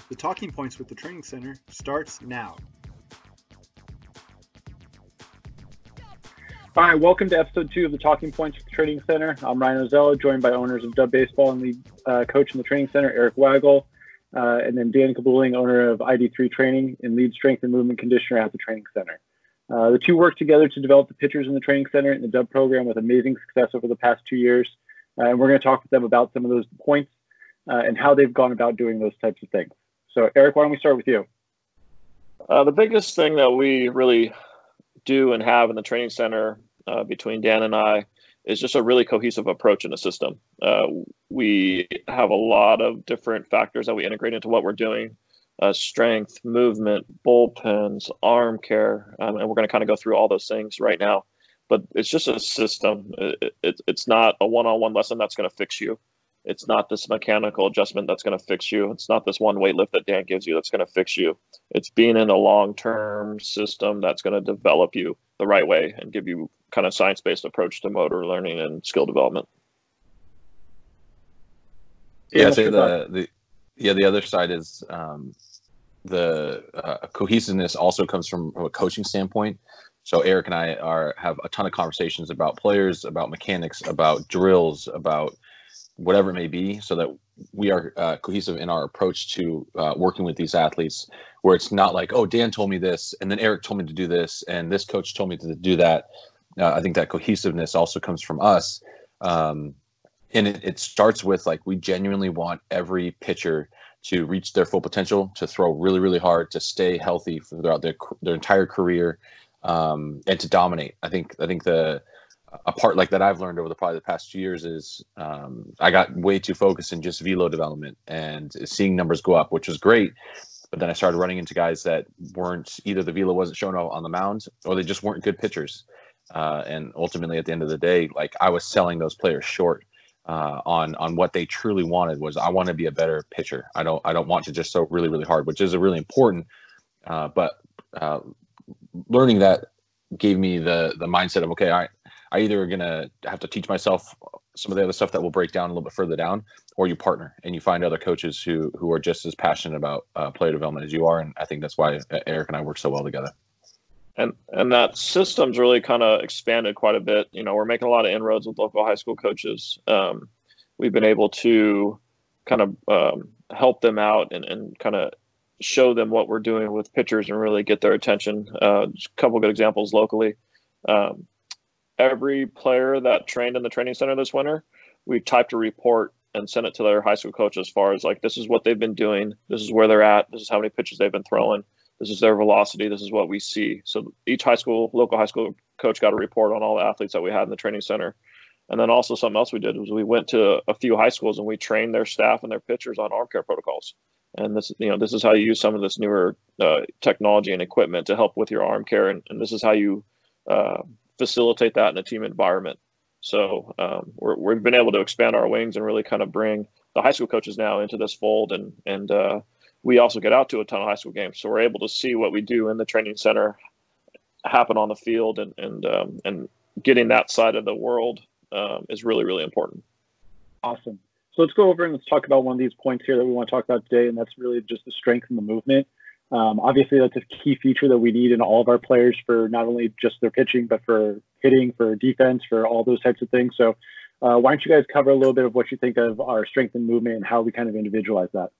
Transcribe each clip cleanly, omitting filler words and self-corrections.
The Talking Points with the Training Center starts now. All right, welcome to episode 2 of the Talking Points with the Training Center. I'm Ryan Ozella, joined by owners of Dub Baseball and lead coach in the Training Center, Eric Waggle, and then Dan Kabuling, owner of ID3 Training and lead strength and movement conditioner at the Training Center. The two work together to develop the pitchers in the Training Center and the Dub program with amazing success over the past 2 years. And we're going to talk with them about some of those points and how they've gone about doing those types of things. So, Eric, why don't we start with you? The biggest thing that we really do and have in the Training Center between Dan and I is just a really cohesive approach in the system. We have a lot of different factors that we integrate into what we're doing. Strength, movement, bullpens, arm care, and we're going to kind of go through all those things right now. But it's just a system. It's not a one-on-one lesson that's going to fix you. It's not this mechanical adjustment that's going to fix you. It's not this one weight lift that Dan gives you that's going to fix you. It's being in a long-term system that's going to develop you the right way and give you kind of science-based approach to motor learning and skill development. Yeah, I'd say the other side is the cohesiveness also comes from a coaching standpoint. So Eric and I have a ton of conversations about players, about mechanics, about drills, about whatever it may be, so that we are cohesive in our approach to working with these athletes, where it's not like, oh, Dan told me this, and then Eric told me to do this, and this coach told me to do that. I think that cohesiveness also comes from us. And it starts with, like, we genuinely want every pitcher to reach their full potential, to throw really, really hard, to stay healthy throughout their entire career, and to dominate. I think a part like that I've learned over probably the past 2 years is I got way too focused in just velo development and seeing numbers go up, which was great. But then I started running into guys that weren't, either the velo wasn't showing up on the mound or they just weren't good pitchers. And ultimately, at the end of the day, like, I was selling those players short on what they truly wanted. Was, I want to be a better pitcher. I don't want to just throw really, really hard, which is a really important. But learning that gave me the mindset of, okay, all right, I either going to have to teach myself some of the other stuff that will break down a little bit further down, or you partner and you find other coaches who are just as passionate about player development as you are. And I think that's why Eric and I work so well together. And that system's really kind of expanded quite a bit. You know, we're making a lot of inroads with local high school coaches. We've been able to kind of help them out and kind of show them what we're doing with pitchers and really get their attention. Just a couple of good examples locally. Every player that trained in the training center this winter, we typed a report and sent it to their high school coach as far as, like, this is what they've been doing. This is where they're at. This is how many pitches they've been throwing. This is their velocity. This is what we see. So each local high school coach got a report on all the athletes that we had in the training center. And then also something else we did was we went to a few high schools and we trained their staff and their pitchers on arm care protocols. And this is how you use some of this newer technology and equipment to help with your arm care. And this is how you facilitate that in a team environment. So we've been able to expand our wings and really kind of bring the high school coaches now into this fold. And we also get out to a ton of high school games. So we're able to see what we do in the training center happen on the field, and getting that side of the world is really, really important. Awesome. So let's go over and let's talk about one of these points here that we want to talk about today, and that's really just the strength and the movement. Obviously, that's a key feature that we need in all of our players for not only just their pitching, but for hitting, for defense, for all those types of things. So why don't you guys cover a little bit of what you think of our strength and movement and how we kind of individualize that?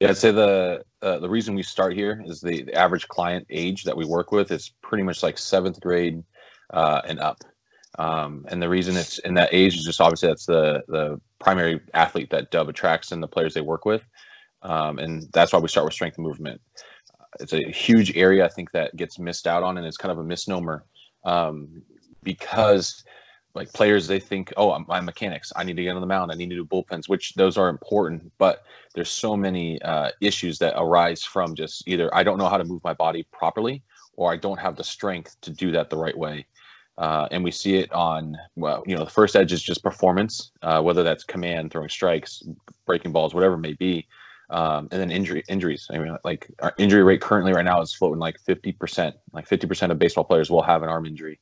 Yeah, I'd say the reason we start here is the average client age that we work with is pretty much like 7th grade and up. And the reason it's in that age is just obviously that's the primary athlete that Dub attracts and the players they work with. And that's why we start with strength and movement. It's a huge area I think that gets missed out on, and it's kind of a misnomer because, like, players, they think, oh, I'm mechanics. I need to get on the mound. I need to do bullpens, which those are important. But there's so many issues that arise from just either I don't know how to move my body properly, or I don't have the strength to do that the right way. And we see it on, well, the first edge is just performance, whether that's command, throwing strikes, breaking balls, whatever it may be. And then injuries. I mean, like, our injury rate currently right now is floating like 50%. Like 50% of baseball players will have an arm injury.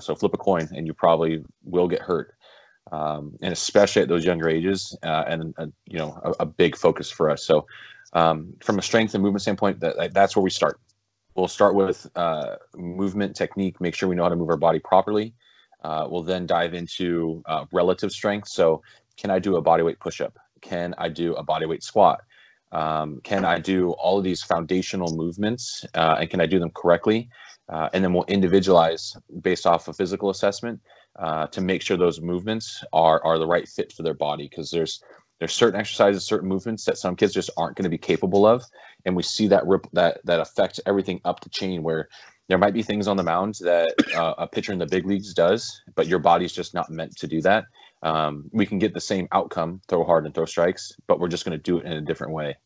So flip a coin and you probably will get hurt. and especially at those younger ages, and a big focus for us. So from a strength and movement standpoint, that's where we start. We'll start with movement technique, make sure we know how to move our body properly. We'll then dive into relative strength. So can I do a bodyweight push-up? Can I do a bodyweight squat? Can I do all of these foundational movements, and can I do them correctly? And then we'll individualize based off of physical assessment to make sure those movements are the right fit for their body, because there's certain exercises, certain movements that some kids just aren't going to be capable of, and we see that affects everything up the chain, where there might be things on the mound that a pitcher in the big leagues does, but your body's just not meant to do that. We can get the same outcome, throw hard and throw strikes, but we're just going to do it in a different way.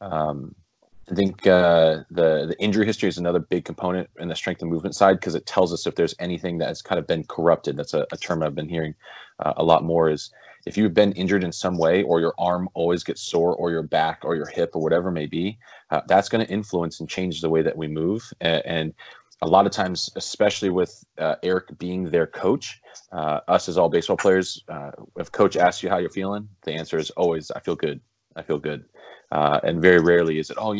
I think the injury history is another big component in the strength and movement side, because it tells us if there's anything that has kind of been corrupted. That's a term I've been hearing a lot more, is if you've been injured in some way, or your arm always gets sore, or your back or your hip or whatever it may be, that's going to influence and change the way that we move. And a lot of times, especially with Eric being their coach, us as all baseball players, if coach asks you how you're feeling, the answer is always, I feel good. I feel good. And very rarely is it, oh,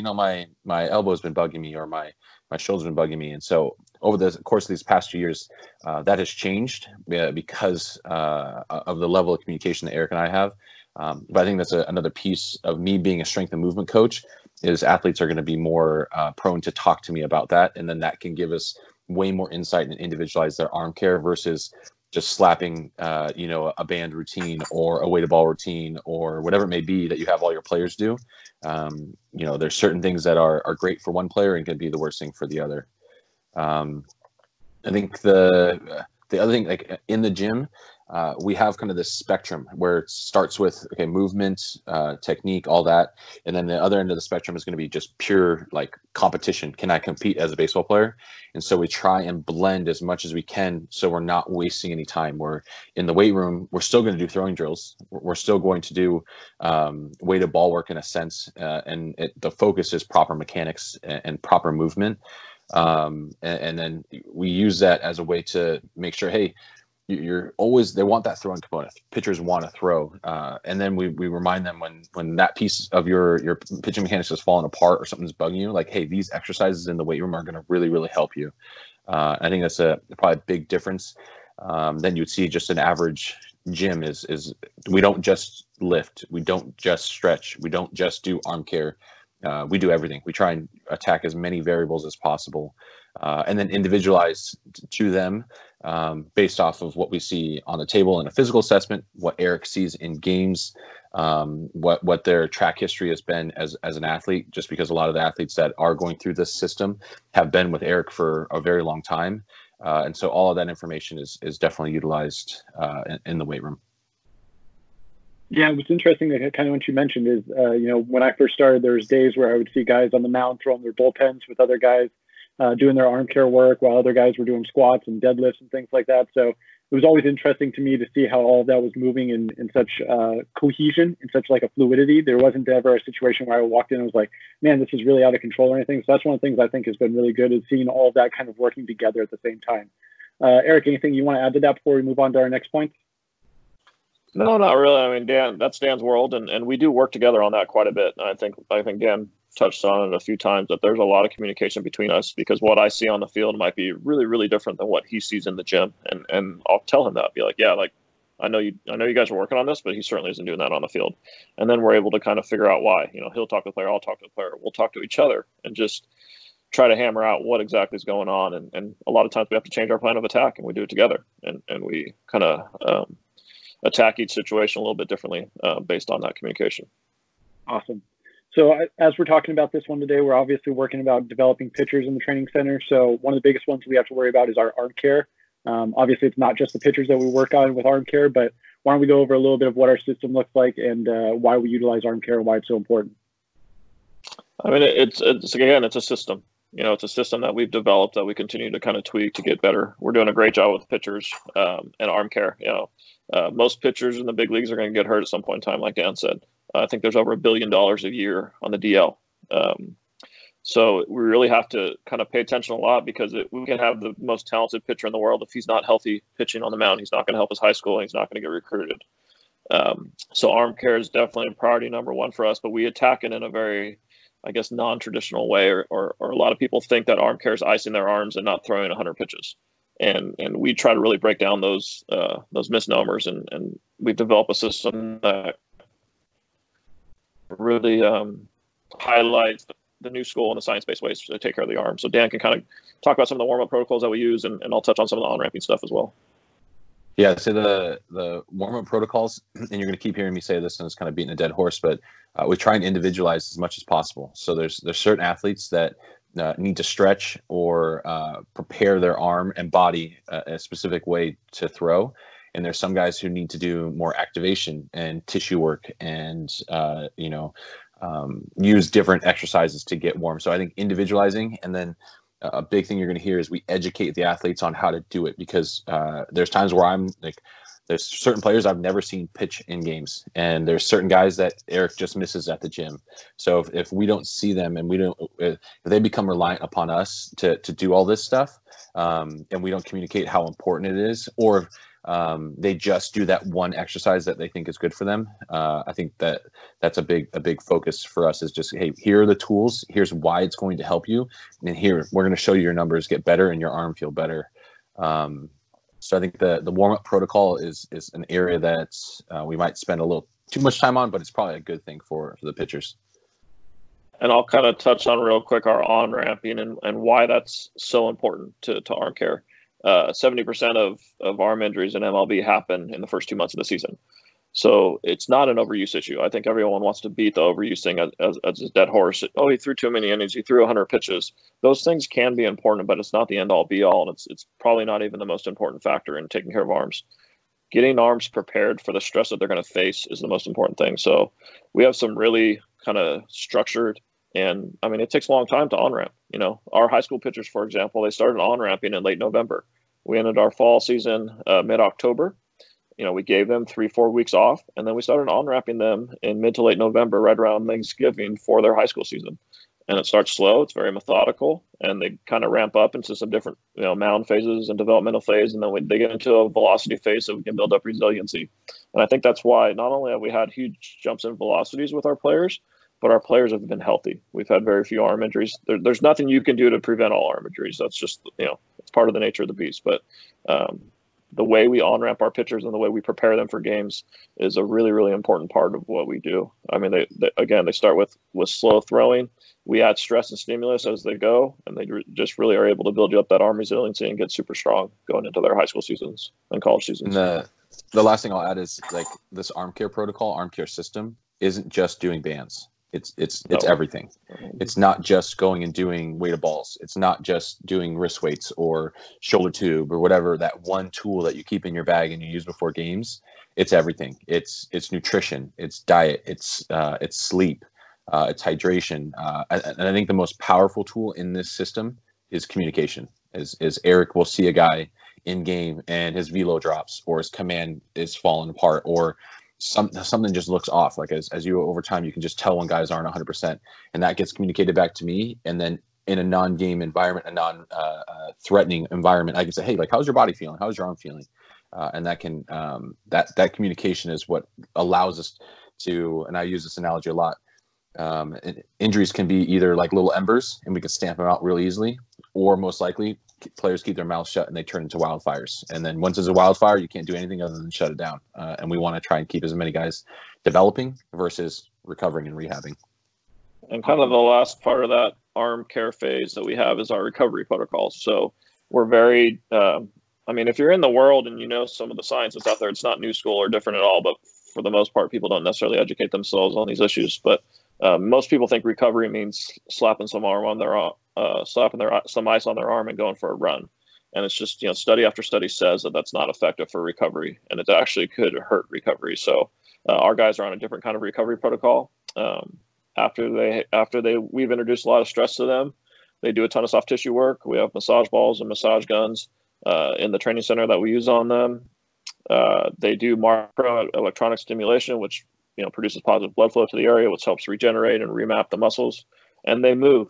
my elbow's been bugging me, or my shoulder's been bugging me. And so over the course of these past 2 years, that has changed because of the level of communication that Eric and I have. But I think that's another piece of me being a strength and movement coach, is athletes are going to be more prone to talk to me about that. And then that can give us way more insight and individualize their arm care versus just slapping, a band routine or a weighted ball routine or whatever it may be that you have all your players do. There's certain things that are great for one player and can be the worst thing for the other. I think the other thing, like in the gym, we have kind of this spectrum where it starts with, movement, technique, all that. And then the other end of the spectrum is going to be just pure like competition. Can I compete as a baseball player? And so we try and blend as much as we can, so we're not wasting any time. We're in the weight room, we're still going to do throwing drills. We're still going to do weighted ball work in a sense. And the focus is proper mechanics and proper movement. And then we use that as a way to make sure, hey, they want that throwing component. Pitchers want to throw. And then we remind them when that piece of your pitching mechanics has fallen apart or something's bugging you, like, hey, these exercises in the weight room are going to really, really help you. I think that's probably a big difference. Then you'd see just an average gym is we don't just lift. We don't just stretch. We don't just do arm care. We do everything. We try and attack as many variables as possible, and then individualize to them based off of what we see on the table in a physical assessment, what Eric sees in games, what their track history has been as an athlete, just because a lot of the athletes that are going through this system have been with Eric for a very long time. And so all of that information is definitely utilized in the weight room. Yeah, what's interesting, that kind of what you mentioned is, when I first started, there was days where I would see guys on the mound throwing their bullpens with other guys, doing their arm care work, while other guys were doing squats and deadlifts and things like that. So it was always interesting to me to see how all of that was moving in such cohesion, in such like a fluidity. There wasn't ever a situation where I walked in and was like, man, this is really out of control or anything. So that's one of the things I think has been really good, is seeing all of that kind of working together at the same time. Eric, anything you want to add to that before we move on to our next point? No, not really. I mean, that's Dan's world, and we do work together on that quite a bit. And I think Dan touched on it a few times, that there's a lot of communication between us, because what I see on the field might be really, really different than what he sees in the gym. And I'll tell him that, be like, yeah, like I know you guys are working on this, but he certainly isn't doing that on the field. And then we're able to kind of figure out why. He'll talk to the player, I'll talk to the player, we'll talk to each other, and just try to hammer out what exactly is going on. And a lot of times we have to change our plan of attack, and we do it together, and we kind of attack each situation a little bit differently based on that communication. Awesome. So as we're talking about this one today, we're obviously working about developing pitchers in the training center. So one of the biggest ones we have to worry about is our arm care. Obviously, it's not just the pitchers that we work on with arm care, but why don't we go over a little bit of what our system looks like and why we utilize arm care and why it's so important? I mean, it's again, it's a system. It's a system that we've developed that we continue to kind of tweak to get better. We're doing a great job with pitchers and arm care. Most pitchers in the big leagues are going to get hurt at some point in time, like Dan said. I think there's over $1 billion a year on the DL. So we really have to kind of pay attention a lot, because we can have the most talented pitcher in the world. If he's not healthy pitching on the mound, he's not going to help his high school, and he's not going to get recruited. So arm care is definitely a priority number one for us, but we attack it in a very, I guess, non-traditional way, or a lot of people think that arm care is icing their arms and not throwing 100 pitches. And we try to really break down those misnomers, and we've developed a system that really highlights the new school and the science-based ways to take care of the arm. So Dan can kind of talk about some of the warm-up protocols that we use, and I'll touch on some of the on-ramping stuff as well. Yeah, so the warm-up protocols, and you're going to keep hearing me say this, and it's kind of beating a dead horse, but we try and individualize as much as possible. So there's certain athletes that need to stretch or prepare their arm and body a specific way to throw. And there's some guys who need to do more activation and tissue work and, use different exercises to get warm. So I think individualizing, and then a big thing you're going to hear is we educate the athletes on how to do it, because there's times where I'm like, there's certain players I've never seen pitch in games, and there's certain guys that Eric just misses at the gym. So if we don't see them, and if they become reliant upon us to do all this stuff, and we don't communicate how important it is, or they just do that one exercise that they think is good for them, I think that's a big focus for us, is just, hey, here are the tools, here's why it's going to help you, and here we're going to show you your numbers get better and your arm feel better. So I think the warm-up protocol is an area that we might spend a little too much time on, but it's probably a good thing for the pitchers. And I'll kind of touch on real quick our on-ramping and why that's so important to arm care. 70% of arm injuries in MLB happen in the first 2 months of the season. So it's not an overuse issue. I think everyone wants to beat the overuse thing as a dead horse. Oh, he threw too many innings. He threw 100 pitches. Those things can be important, but it's not the end all be all. And it's probably not even the most important factor in taking care of arms. Getting arms prepared for the stress that they're going to face is the most important thing. So we have some really kind of structured, and I mean, it takes a long time to on-ramp. Our high school pitchers, for example, they started on-ramping in late November. We ended our fall season mid-October. We gave them 3-4 weeks off, and then we started on-ramping them in mid to late November, right around Thanksgiving, for their high school season. And it starts slow. It's very methodical, and they kind of ramp up into some different, mound phases and developmental phase. And then they get into a velocity phase, so we can build up resiliency. And I think that's why not only have we had huge jumps in velocities with our players, but our players have been healthy. We've had very few arm injuries. There's nothing you can do to prevent all arm injuries. That's just, it's part of the nature of the beast. But the way we on-ramp our pitchers and the way we prepare them for games is a really, really important part of what we do. I mean, they start with slow throwing. We add stress and stimulus as they go, and they just really are able to build you up that arm resiliency and get super strong going into their high school seasons and college seasons. And the last thing I'll add is, like, this arm care protocol, arm care system isn't just doing bands. It's everything. It's not just going and doing weighted balls. It's not just doing wrist weights or shoulder tube or whatever, that one tool that you keep in your bag and you use before games. It's everything. It's nutrition. It's diet. It's sleep. It's hydration. And I think the most powerful tool in this system is communication. Is Eric will see a guy in game and his velo drops, or his command is falling apart, or something just looks off. Like as you over time, you can just tell when guys aren't 100%, and that gets communicated back to me. And then in a non-game environment, a non-threatening environment, I can say, hey, like, how's your body feeling? How's your arm feeling? And that can that communication is what allows us to. And I use this analogy a lot. Injuries can be either like little embers, and we can stamp them out real easily, or most likely players keep their mouths shut and they turn into wildfires. And then once it's a wildfire, you can't do anything other than shut it down. And we want to try and keep as many guys developing versus recovering and rehabbing. And kind of the last part of that arm care phase that we have is our recovery protocols. So we're very, if you're in the world and you know some of the science that's out there, it's not new school or different at all, but for the most part, people don't necessarily educate themselves on these issues. But most people think recovery means slapping some ice on their arm and going for a run. And it's just, study after study says that that's not effective for recovery, and it actually could hurt recovery. So our guys are on a different kind of recovery protocol. We've introduced a lot of stress to them. They do a ton of soft tissue work. We have massage balls and massage guns in the training center that we use on them. They do microelectronic stimulation, which produces positive blood flow to the area, which helps regenerate and remap the muscles. And they move.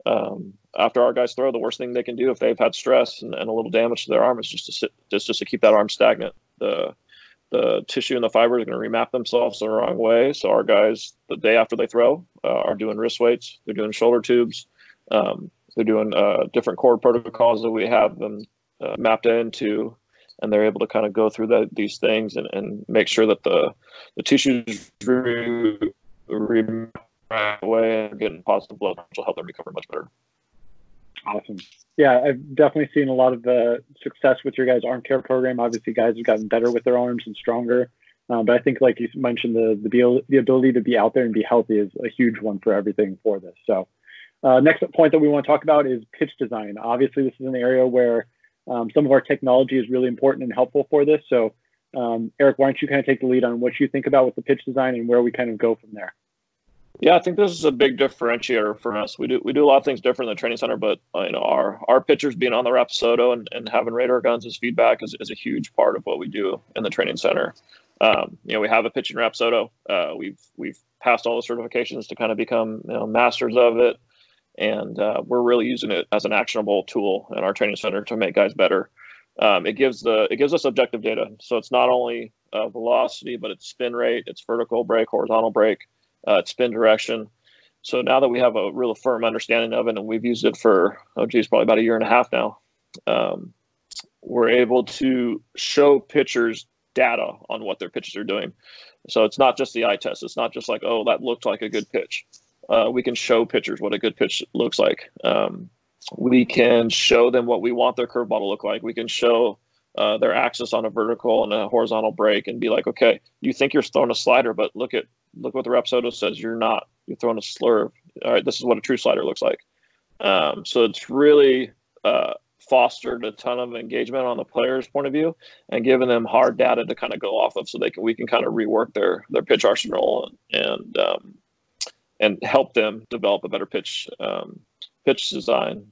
After our guys throw, the worst thing they can do if they've had stress and a little damage to their arm is just to keep that arm stagnant. The tissue and the fibers are going to remap themselves the wrong way. So our guys, the day after they throw, are doing wrist weights, they're doing shoulder tubes, they're doing different core protocols that we have them mapped into, and they're able to kind of go through these things and make sure that the tissues remap right away and getting positive blood, which will help them recover much better. Awesome. Yeah, I've definitely seen a lot of success with your guys' arm care program. Obviously, guys have gotten better with their arms and stronger. But I think, like you mentioned, the ability to be out there and be healthy is a huge one for everything for this. So next point that we want to talk about is pitch design. Obviously, this is an area where some of our technology is really important and helpful for this. So Eric, why don't you kind of take the lead on what you think about with the pitch design and where we kind of go from there? Yeah, I think this is a big differentiator for us. We do a lot of things different in the training center, but our pitchers being on the Rapsodo and having radar guns as feedback is a huge part of what we do in the training center. We have a pitching Rapsodo. We've passed all the certifications to kind of become masters of it, and we're really using it as an actionable tool in our training center to make guys better. It gives us objective data, so it's not only velocity, but it's spin rate, it's vertical brake, horizontal brake. It's spin direction. So now that we have a real firm understanding of it, and we've used it for, probably about a year and a half now, we're able to show pitchers data on what their pitches are doing. So it's not just the eye test. It's not just like, oh, that looked like a good pitch. We can show pitchers what a good pitch looks like. We can show them what we want their curveball to look like. We can show their axis on a vertical and a horizontal break and be like, okay, you think you're throwing a slider, but look what the Rapsodo says you're not. You're throwing a slurve. All right, this is what a true slider looks like. So it's really fostered a ton of engagement on the player's point of view and given them hard data to kind of go off of, so we can kind of rework their pitch arsenal and help them develop a better pitch design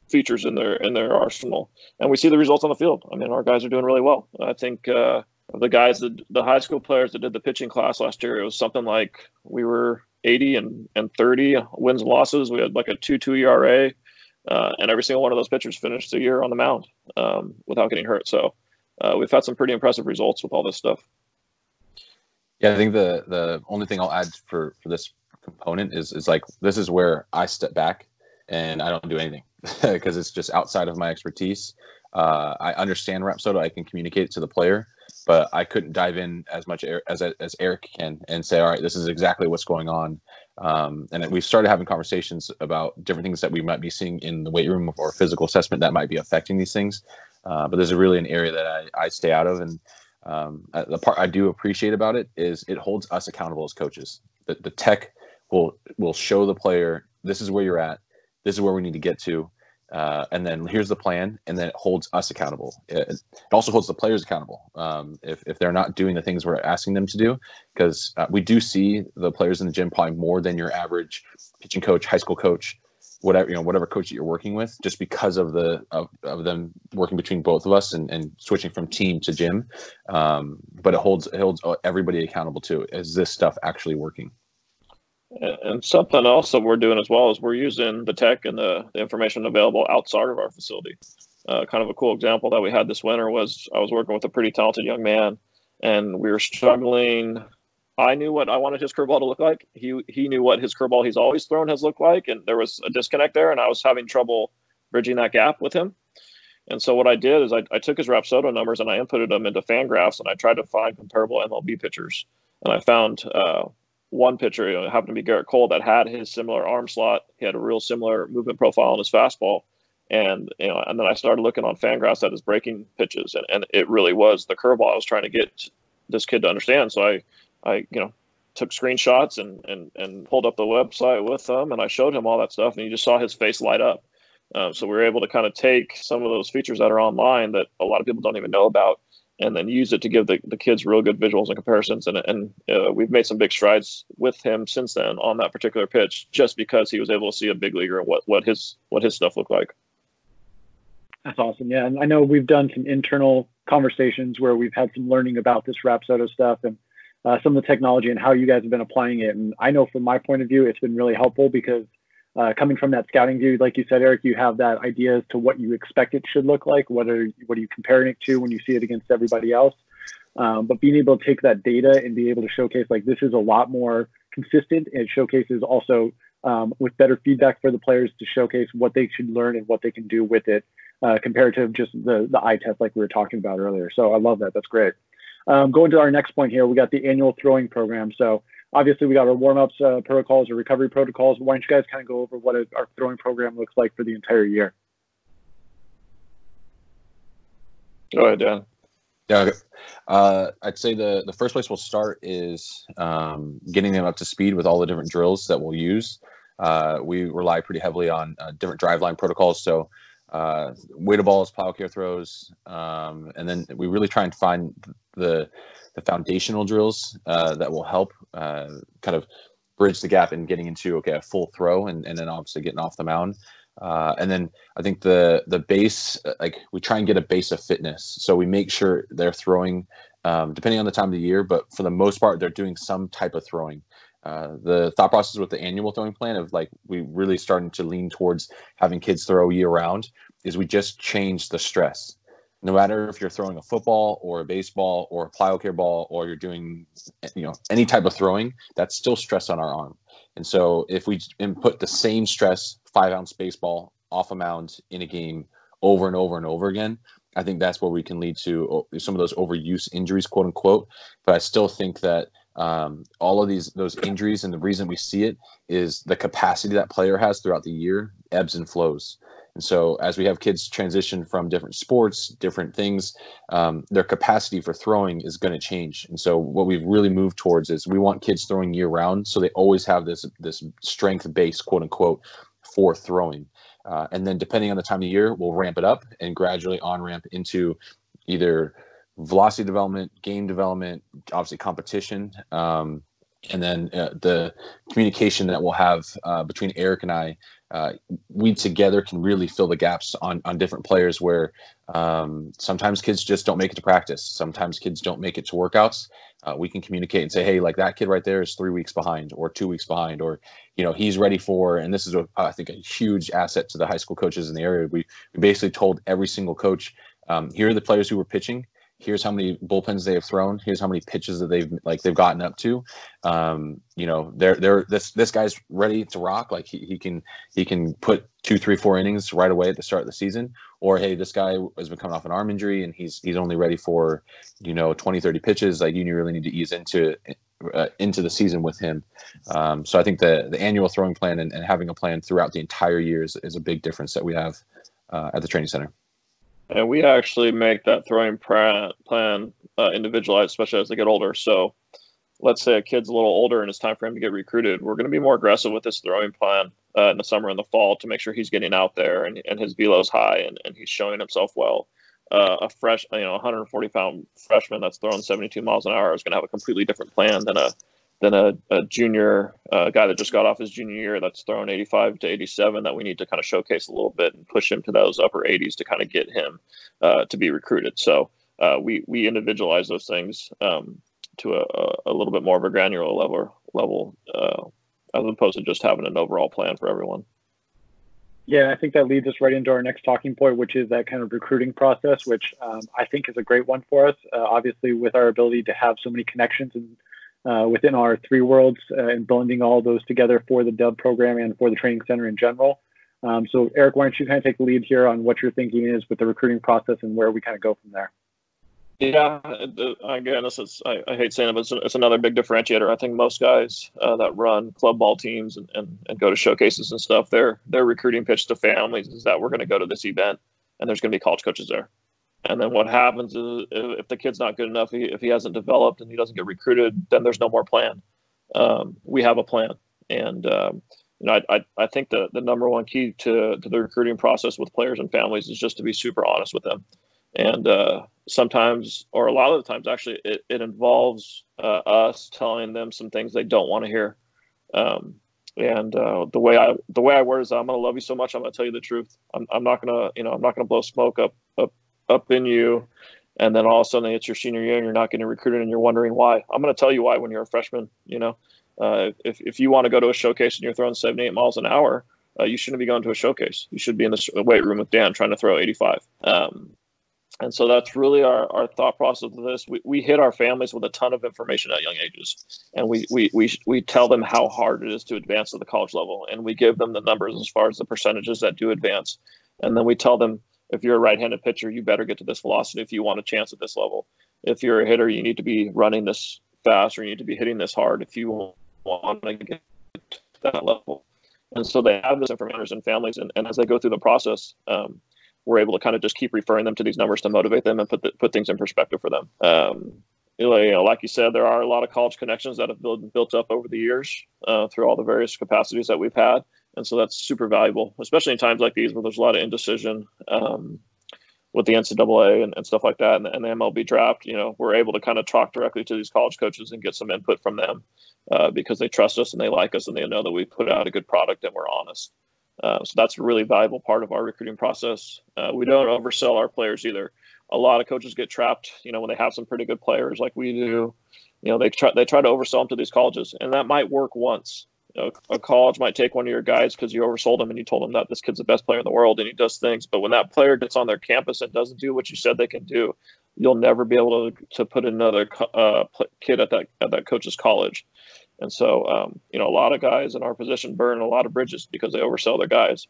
features in their arsenal. And we see the results on the field. I mean, our guys are doing really well. I think the guys, the high school players that did the pitching class last year, it was something like we were 80 and 30 wins and losses. We had like a 2.2 ERA, and every single one of those pitchers finished the year on the mound without getting hurt. So we've had some pretty impressive results with all this stuff. Yeah, I think the only thing I'll add for this component is like, this is where I step back and I don't do anything because it's just outside of my expertise. I understand Rapsodo. I can communicate it to the player, but I couldn't dive in as much as Eric can and say, all right, this is exactly what's going on. And we've started having conversations about different things that we might be seeing in the weight room or physical assessment that might be affecting these things. But there's really an area that I stay out of. And the part I do appreciate about it is it holds us accountable as coaches. The tech will show the player, this is where you're at. This is where we need to get to. And then here's the plan, and then it holds us accountable. It also holds the players accountable if they're not doing the things we're asking them to do, because we do see the players in the gym probably more than your average pitching coach, high school coach, whatever coach that you're working with, just because of of them working between both of us and switching from team to gym. But it holds everybody accountable too. Is this stuff actually working? And something else that we're doing as well is we're using the tech and the information available outside of our facility. Kind of a cool example that we had this winter was I was working with a pretty talented young man, and we were struggling. I knew what I wanted his curveball to look like. He knew what his curveball he's always thrown has looked like, and there was a disconnect there, and I was having trouble bridging that gap with him. And so what I did is I took his Rapsodo numbers and I inputted them into Fangraphs, and I tried to find comparable MLB pitchers. And I found one pitcher, it happened to be Garrett Cole, that had his similar arm slot. He had a real similar movement profile on his fastball. And then I started looking on Fangraphs at his breaking pitches, and it really was the curveball I was trying to get this kid to understand. So I took screenshots and pulled up the website with him, and I showed him all that stuff, and you just saw his face light up. So we were able to kind of take some of those features that are online that a lot of people don't even know about, and then use it to give the kids real good visuals and comparisons. And we've made some big strides with him since then on that particular pitch, just because he was able to see a big leaguer and what his stuff looked like. That's awesome. Yeah. And I know we've done some internal conversations where we've had some learning about this Rapsodo stuff and some of the technology and how you guys have been applying it. And I know from my point of view, it's been really helpful because coming from that scouting view, like you said, Eric, you have that idea as to what you expect it should look like. What are you comparing it to when you see it against everybody else? But being able to take that data and be able to showcase like this is a lot more consistent, and it showcases also with better feedback for the players to showcase what they should learn and what they can do with it compared to just the eye test like we were talking about earlier. So I love that. That's great. Going to our next point here, we got the annual throwing program. So obviously we got our warm-ups protocols or recovery protocols. Why don't you guys kind of go over what our throwing program looks like for the entire year? Go ahead, Dan. Yeah, I'd say the first place we'll start is getting them up to speed with all the different drills that we'll use. We rely pretty heavily on different driveline protocols. So weighted balls, plow care throws, and then we really try and find the foundational drills that will help kind of bridge the gap in getting into a full throw and then obviously getting off the mound. And then I think the base, like we try and get a base of fitness. So we make sure they're throwing, depending on the time of the year, but for the most part, they're doing some type of throwing. The thought process with the annual throwing plan of like we really starting to lean towards having kids throw year round is we just change the stress. No matter if you're throwing a football or a baseball or a plyo care ball or you're doing any type of throwing, that's still stress on our arm. And so if we input the same stress 5-ounce baseball off a mound in a game over and over and over again, I think that's where we can lead to some of those overuse injuries, quote unquote. But I still think that all of those injuries, and the reason we see it is the capacity that player has throughout the year ebbs and flows. And so as we have kids transition from different sports, different things, their capacity for throwing is going to change. And so what we've really moved towards is we want kids throwing year round. So they always have this strength base, quote unquote, for throwing. And then depending on the time of the year, we'll ramp it up and gradually on ramp into either velocity development, game development, obviously competition. And then the communication that we'll have between Eric and I, we together can really fill the gaps on different players where sometimes kids just don't make it to practice. Sometimes kids don't make it to workouts. We can communicate and say, hey, like that kid right there is 3 weeks behind or 2 weeks behind, or, he's ready for, and this is, I think, a huge asset to the high school coaches in the area. We basically told every single coach, here are the players who were pitching. Here's how many bullpens they have thrown. Here's how many pitches that they've gotten up to. This guy's ready to rock. Like he can put 2, 3, 4 innings right away at the start of the season. Or hey, this guy has been coming off an arm injury and he's only ready for 20, 30 pitches. Like you really need to ease into the season with him. So I think the annual throwing plan and having a plan throughout the entire year is a big difference that we have at the training center. And we actually make that throwing plan individualized, especially as they get older. So let's say a kid's a little older and it's time for him to get recruited. We're going to be more aggressive with this throwing plan in the summer and the fall to make sure he's getting out there and his velo's high and he's showing himself well. A 140-pound freshman that's throwing 72 miles an hour is going to have a completely different plan than a junior guy that just got off his junior year that's throwing 85 to 87 that we need to kind of showcase a little bit and push him to those upper 80s to kind of get him to be recruited. So we individualize those things to a little bit more of a granular level as opposed to just having an overall plan for everyone. Yeah, I think that leads us right into our next talking point, which is that kind of recruiting process, which I think is a great one for us. Obviously, with our ability to have so many connections and within our 3 worlds and blending all those together for the Dub program and for the training center in general. So Eric, why don't you kind of take the lead here on what your thinking is with the recruiting process and where we kind of go from there? Yeah, again, I hate saying it, but it's another big differentiator. I think most guys that run club ball teams and go to showcases and stuff, their recruiting pitch to families is that we're going to go to this event and there's going to be college coaches there. And then what happens is if the kid's not good enough, if he hasn't developed and he doesn't get recruited, then there's no more plan. We have a plan. And, I think the number one key to the recruiting process with players and families is just to be super honest with them. And sometimes, or a lot of the times, actually, it involves us telling them some things they don't want to hear. The way I word is, I'm going to love you so much, I'm going to tell you the truth. I'm not going to blow smoke up in you, and then all of a sudden it's your senior year and you're not getting recruited and you're wondering why. I'm going to tell you why when you're a freshman. If you want to go to a showcase and you're throwing 78 miles an hour, you shouldn't be going to a showcase. You should be in the weight room with Dan trying to throw 85. And so that's really our thought process of this. We hit our families with a ton of information at young ages, and we tell them how hard it is to advance to the college level, and we give them the numbers as far as the percentages that do advance. And then we tell them, if you're a right-handed pitcher, you better get to this velocity if you want a chance at this level. If you're a hitter, you need to be running this fast, or you need to be hitting this hard if you want to get to that level. And so they have this information in families, and as they go through the process, we're able to kind of just keep referring them to these numbers to motivate them and put things in perspective for them. Like you said, there are a lot of college connections that have built up over the years through all the various capacities that we've had. And so that's super valuable, especially in times like these where there's a lot of indecision with the NCAA and stuff like that, and the MLB draft. We're able to kind of talk directly to these college coaches and get some input from them because they trust us and they like us and they know that we put out a good product and we're honest. So that's a really valuable part of our recruiting process. We don't oversell our players either. A lot of coaches get trapped, when they have some pretty good players like we do. They try to oversell them to these colleges, and that might work once. A college might take one of your guys because you oversold him and you told him that this kid's the best player in the world and he does things. But when that player gets on their campus and doesn't do what you said they can do, you'll never be able to put another kid at that coach's college. And so, a lot of guys in our position burn a lot of bridges because they oversell their guys.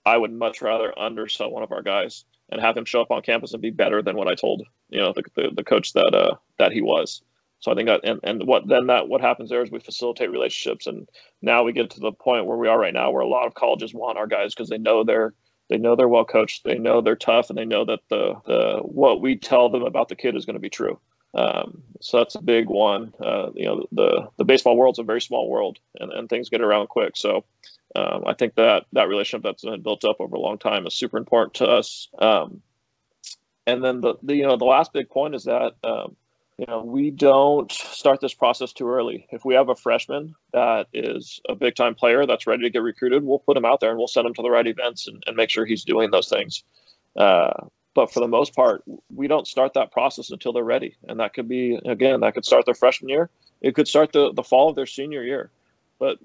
I would much rather undersell one of our guys and have him show up on campus and be better than what I told, the coach that he was. So I think that what happens there is we facilitate relationships, and now we get to the point where we are right now, where a lot of colleges want our guys because they know they're well coached, they know they're tough, and they know that the what we tell them about the kid is going to be true. So that's a big one. The baseball world's a very small world, and things get around quick. So I think that relationship that's been built up over a long time is super important to us. And then the last big point is that we don't start this process too early. If we have a freshman that is a big time player that's ready to get recruited, we'll put him out there and we'll send him to the right events and make sure he's doing those things. But for the most part, we don't start that process until they're ready. And that could start their freshman year. It could start the fall of their senior year. But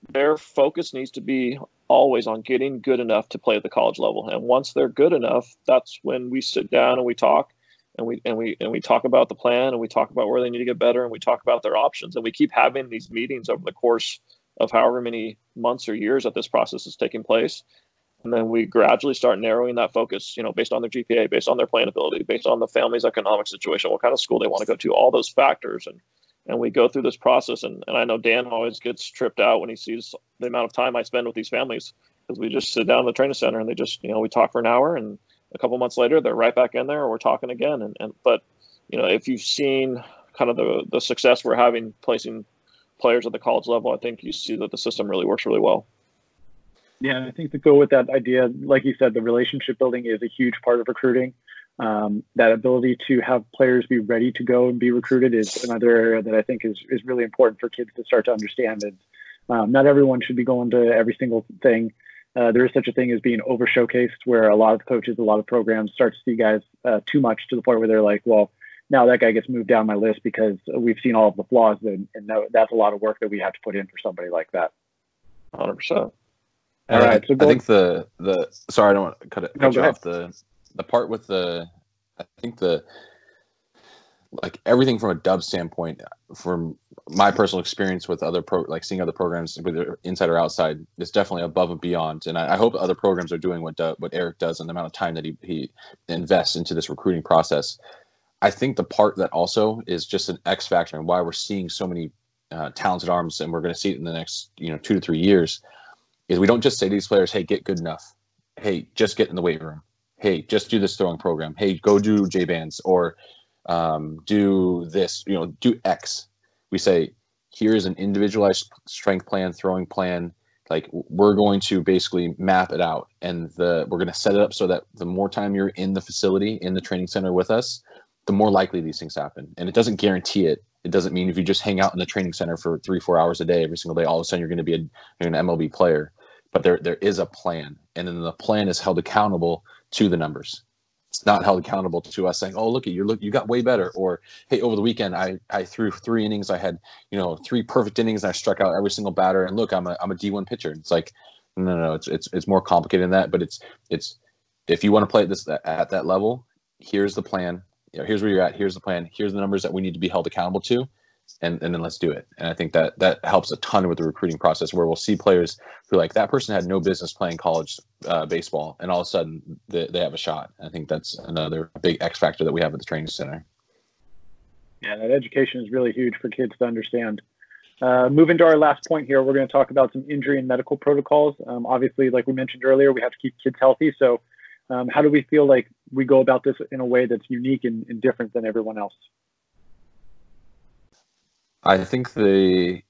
their focus needs to be always on getting good enough to play at the college level. And once they're good enough, that's when we sit down and we talk and we talk about the plan, and we talk about where they need to get better, and we talk about their options. And we keep having these meetings over the course of however many months or years that this process is taking place. And then we gradually start narrowing that focus, based on their GPA, based on their playing ability, based on the family's economic situation, what kind of school they want to go to, all those factors. And we go through this process. And I know Dan always gets tripped out when he sees the amount of time I spend with these families, because we just sit down in the training center and they just, we talk for an hour, and a couple months later, they're right back in there, or we're talking again. But if you've seen kind of the success we're having placing players at the college level, I think you see that the system really works really well. Yeah, I think to go with that idea, like you said, the relationship building is a huge part of recruiting. That ability to have players be ready to go and be recruited is another area that I think is really important for kids to start to understand. And not everyone should be going to every single thing. There is such a thing as being over showcased, where a lot of coaches, a lot of programs start to see guys too much, to the point where they're like, well, now that guy gets moved down my list because we've seen all of the flaws, and that's a lot of work that we have to put in for somebody like that. 100%. All right. So I think the sorry, I don't want to cut you off. The part with I think like everything from a dub standpoint, from my personal experience with other seeing other programs, whether inside or outside, is definitely above and beyond. And I hope other programs are doing what Eric does, and the amount of time that he invests into this recruiting process. I think the part that also is just an X factor and why we're seeing so many talented arms, and we're going to see it in the next 2 to 3 years, is we don't just say to these players, hey, get good enough. Hey, just get in the weight room. Hey, just do this throwing program. Hey, go do J-bands, or do this, do X. We say, here's an individualized strength plan, throwing plan. Like, we're going to basically map it out, and we're going to set it up so that the more time you're in the facility, in the training center with us, the more likely these things happen. And it doesn't guarantee it. It doesn't mean if you just hang out in the training center for 3-4 hours a day every single day, all of a sudden you're going to be an MLB player. But there is a plan, and then the plan is held accountable to the numbers. It's not held accountable to us saying, "Oh, look, you got way better," or "Hey, over the weekend I threw 3 innings, I had 3 perfect innings, and I struck out every single batter, and look, I'm a D1 pitcher." It's like No. It's more complicated than that. But it's if you want to play at that level, here's the plan. Here's where you're at. Here's the plan. Here's the numbers that we need to be held accountable to, and then let's do it. And I think that helps a ton with the recruiting process, where we'll see players who like that person had no business playing college baseball, and all of a sudden they have a shot. I think that's another big X factor that we have at the training center. Yeah, that education is really huge for kids to understand. Moving to our last point here, we're going to talk about some injury and medical protocols. Obviously, like we mentioned earlier, we have to keep kids healthy. So how do we feel like we go about this in a way that's unique and different than everyone else? I think the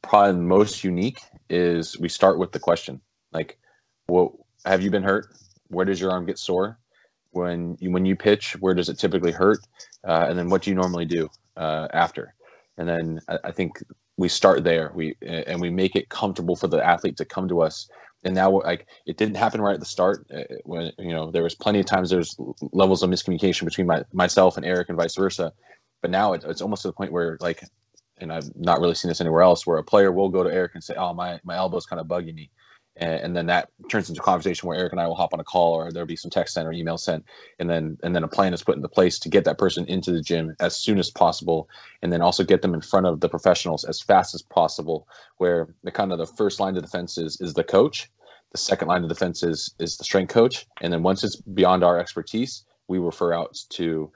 probably most unique is we start with the question, like, what have you been hurt? Where does your arm get sore? When you pitch, where does it typically hurt? And then what do you normally do after? And then I think we start there. We make it comfortable for the athlete to come to us. And now, like, it didn't happen right at the start. When there was plenty of times there's levels of miscommunication between myself and Eric and vice versa. But now it's almost to the point where, like, and I've not really seen this anywhere else, where a player will go to Eric and say, "Oh, my elbow's kind of bugging me," and then that turns into a conversation where Eric and I will hop on a call, or there'll be some text sent or email sent, and then a plan is put into place to get that person into the gym as soon as possible, and then also get them in front of the professionals as fast as possible. Where the first line of defense is the coach, the second line of defense is the strength coach, and then once it's beyond our expertise, we refer out to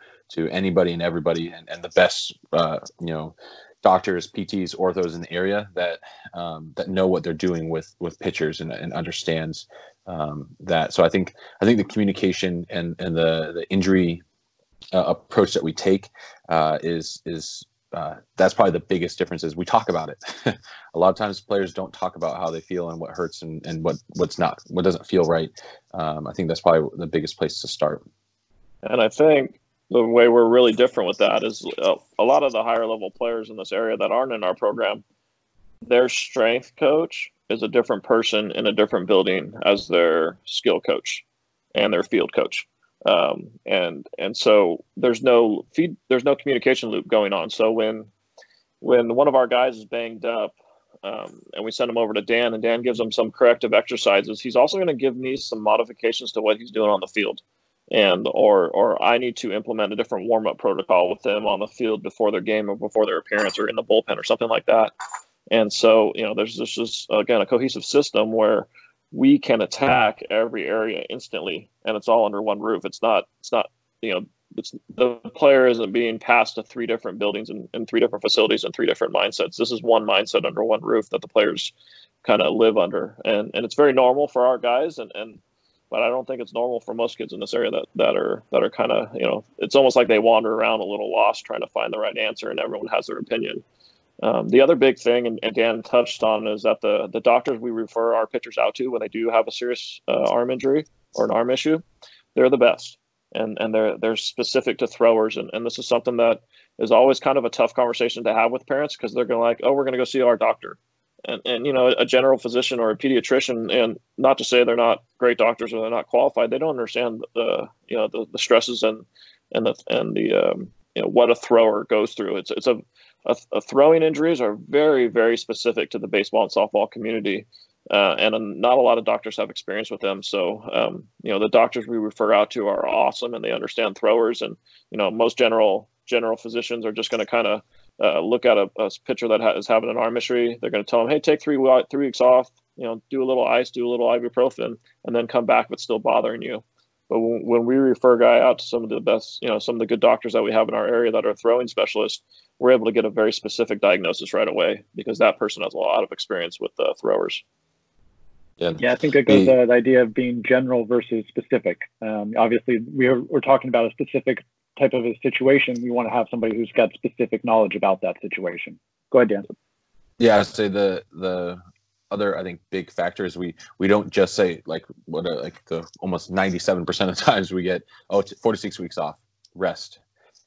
anybody and everybody and the best doctors, PTs, orthos in the area that know what they're doing with pitchers and understands that. So I think the communication and the injury approach that we take is that's probably the biggest difference. Is we talk about it. A lot of times players don't talk about how they feel and what hurts and what doesn't feel right. I think that's probably the biggest place to start. And I think the way we're really different with that is a lot of the higher level players in this area that aren't in our program, their strength coach is a different person in a different building as their skill coach and their field coach. And so there's no communication loop going on. So when one of our guys is banged up, and we send him over to Dan, and Dan gives him some corrective exercises, he's also going to give me some modifications to what he's doing on the field. Or I need to implement a different warm-up protocol with them on the field before their game or before their appearance or in the bullpen or something like that. And so, there's just again, a cohesive system where we can attack every area instantly, and it's all under one roof. It's not the player isn't being passed to three different buildings and three different facilities and three different mindsets. This is one mindset under one roof that the players kind of live under. And it's very normal for our guys but I don't think it's normal for most kids in this area that are kind of, it's almost like they wander around a little lost trying to find the right answer, and everyone has their opinion. The other big thing, and Dan touched on, is that the doctors we refer our pitchers out to when they do have a serious arm injury or an arm issue, they're the best, and they're specific to throwers, and this is something that is always kind of a tough conversation to have with parents, because they're going to like, oh, we're going to go see our doctor. And a general physician or a pediatrician, and not to say they're not great doctors or they're not qualified, they don't understand the stresses and what a thrower goes through. It's a throwing injuries are very, very specific to the baseball and softball community, and not a lot of doctors have experience with them. So the doctors we refer out to are awesome, and they understand throwers. And most general physicians are just going to kind of look at a pitcher that is having an arm injury. They're going to tell them, hey, take 3 weeks off, do a little ice, do a little ibuprofen, and then come back if it's still bothering you. But when we refer a guy out to some of the best, some of the good doctors that we have in our area that are throwing specialists, we're able to get a very specific diagnosis right away, because that person has a lot of experience with throwers. Yeah, I think it goes to the idea of being general versus specific. Obviously, we're talking about a specific type of a situation. We want to have somebody who's got specific knowledge about that situation. Go ahead, Dan. Yeah, I'd say the other, I think, big factor is we don't just say almost 97% of the times we get 46 weeks off, rest.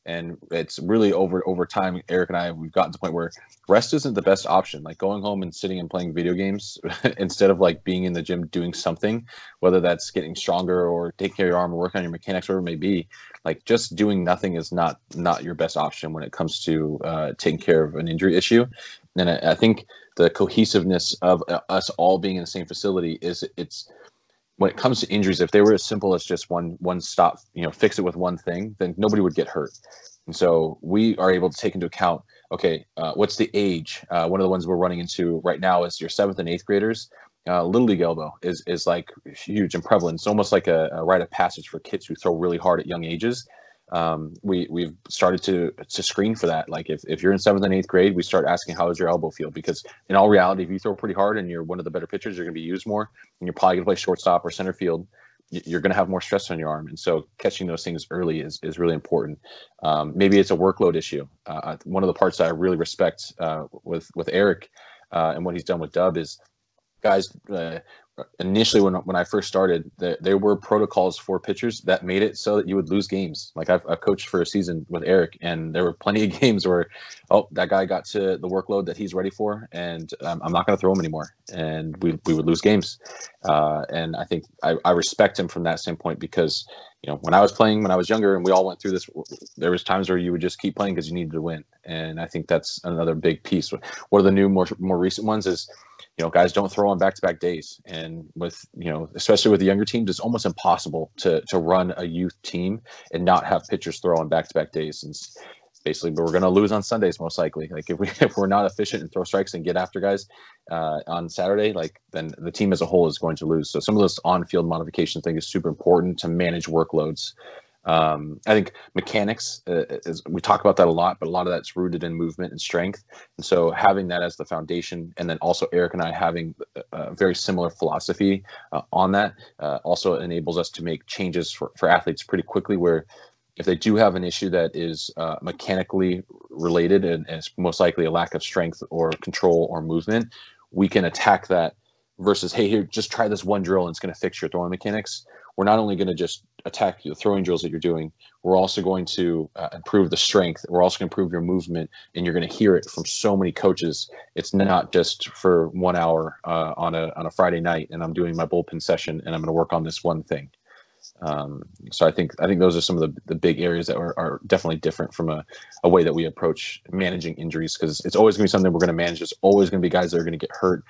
And it's really over time, Eric and I, we've gotten to the point where rest isn't the best option. Like going home and sitting and playing video games instead of like being in the gym doing something, whether that's getting stronger or taking care of your arm or working on your mechanics, whatever it may be. Like just doing nothing is not your best option when it comes to taking care of an injury issue. And I think the cohesiveness of us all being in the same facility it's when it comes to injuries, if they were as simple as just one stop, fix it with one thing, then nobody would get hurt. And so we are able to take into account, okay, what's the age? One of the ones we're running into right now is your 7th and 8th graders. Little league elbow is like huge and prevalent. It's almost like a rite of passage for kids who throw really hard at young ages. We've started to screen for that. Like if you're in 7th and 8th grade, we start asking, how does your elbow feel? Because in all reality, if you throw pretty hard and you're one of the better pitchers, you're going to be used more, and you're probably going to play shortstop or center field. You're going to have more stress on your arm. And so catching those things early is really important. Maybe it's a workload issue. One of the parts that I really respect with Eric and what he's done with Dub is, guys, initially when I first started, there were protocols for pitchers that made it so that you would lose games. Like I've coached for a season with Eric, and there were plenty of games where, that guy got to the workload that he's ready for, and I'm not going to throw him anymore, and we would lose games. And I think I respect him from that standpoint, because when I was playing when I was younger, and we all went through this, there was times where you would just keep playing because you needed to win, and I think that's another big piece. One of the new more recent ones is, guys don't throw on back-to-back days. And with, especially with the younger teams, it's almost impossible to run a youth team and not have pitchers throw on back-to-back days. And basically, we're going to lose on Sundays, most likely. Like if we're not efficient and throw strikes and get after guys on Saturday, then the team as a whole is going to lose. So some of those on-field modifications, I think, is super important to manage workloads. I think mechanics we talk about that a lot, but a lot of that's rooted in movement and strength. And so having that as the foundation, and then also Eric and I having a very similar philosophy on that also enables us to make changes for athletes pretty quickly, where if they do have an issue that is mechanically related and it's most likely a lack of strength or control or movement, we can attack that versus, hey, here, just try this one drill and it's going to fix your throwing mechanics. We're not only going to just attack the throwing drills that you're doing, we're also going to improve the strength. We're also going to improve your movement, and you're going to hear it from so many coaches. It's not just for 1 hour on a Friday night, and I'm doing my bullpen session, and I'm going to work on this one thing. So I think those are some of the big areas that are definitely different from a way that we approach managing injuries, because it's always going to be something we're going to manage. There's always going to be guys that are going to get hurt.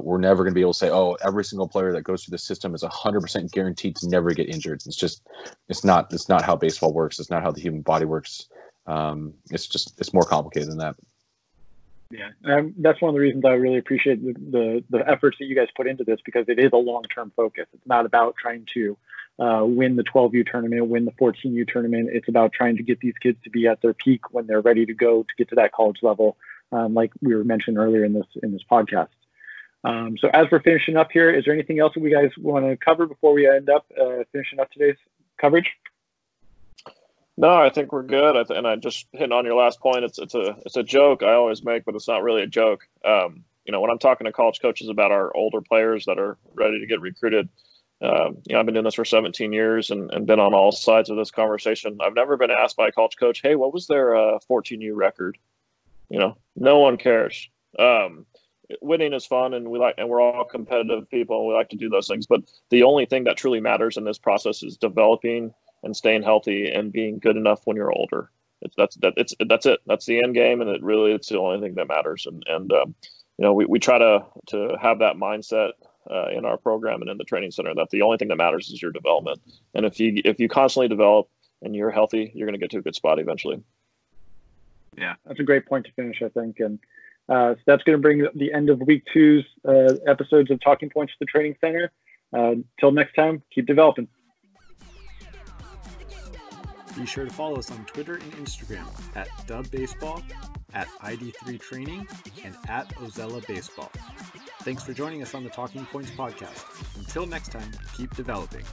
We're never going to be able to say, every single player that goes through the system is 100% guaranteed to never get injured. It's not how baseball works. It's not how the human body works. It's more complicated than that. Yeah, that's one of the reasons I really appreciate the efforts that you guys put into this, because it is a long-term focus. It's not about trying to win the 12U tournament, win the 14U tournament. It's about trying to get these kids to be at their peak when they're ready to go to get to that college level, like we were mentioned earlier in this podcast. So as we're finishing up here, is there anything else that we guys want to cover before we end up finishing up today's coverage? No, I think we're good. And I just hitting on your last point. It's a joke I always make, but it's not really a joke. When I'm talking to college coaches about our older players that are ready to get recruited, I've been doing this for 17 years and been on all sides of this conversation. I've never been asked by a college coach, hey, what was their 14U record? No one cares. Winning is fun, and we're all competitive people, and we like to do those things. But the only thing that truly matters in this process is developing and staying healthy and being good enough when you're older. That's it. That's the end game, and it's the only thing that matters. And we try to have that mindset in our program and in the training center, that the only thing that matters is your development. And if you constantly develop and you're healthy, you're going to get to a good spot eventually. Yeah, that's a great point to finish, I think. And so that's going to bring the end of week 2's episodes of Talking Points to the Training Center. Till next time, keep developing. Be sure to follow us on Twitter and Instagram at DubBaseball, at ID3Training, and at Ozella Baseball. Thanks for joining us on the Talking Points podcast. Until next time, keep developing.